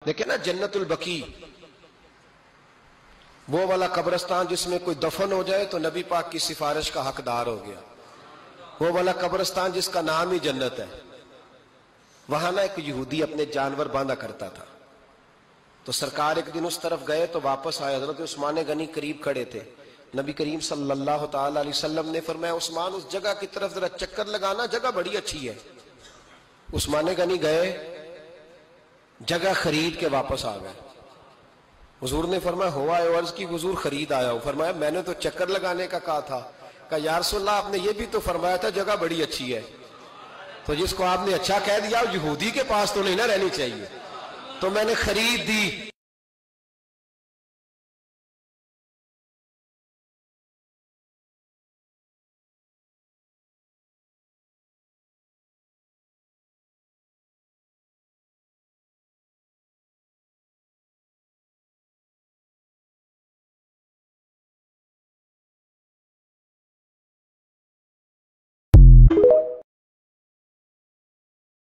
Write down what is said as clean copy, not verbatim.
देखे ना जन्नतुल बकी, वो वाला कब्रिस्तान जिसमें कोई दफन हो जाए तो नबी पाक की सिफारिश का हकदार हो गया। वो वाला कब्रिस्तान जिसका नाम ही जन्नत है। वहां ना एक यहूदी अपने जानवर बांधा करता था, तो सरकार एक दिन उस तरफ गए तो वापस आए। हजरत उस्मान गनी करीब खड़े थे। नबी करीम सल्लल्लाहु ताला अलैहि वसल्लम ने फरमाया, उस्मान उस जगह की तरफ जरा चक्कर लगाना, जगह बड़ी अच्छी है। उस्मान गनी गए, जगह खरीद के वापस आ गए। हुजूर ने फरमाया, हुआ है अर्ज की हुजूर खरीद आया हूं। फरमाया, मैंने तो चक्कर लगाने का कहा था। कहा, या रसूलल्लाह आपने ये भी तो फरमाया था जगह बड़ी अच्छी है। तो जिसको आपने अच्छा कह दिया यहूदी के पास तो नहीं ना रहनी चाहिए। तो मैंने खरीद दी।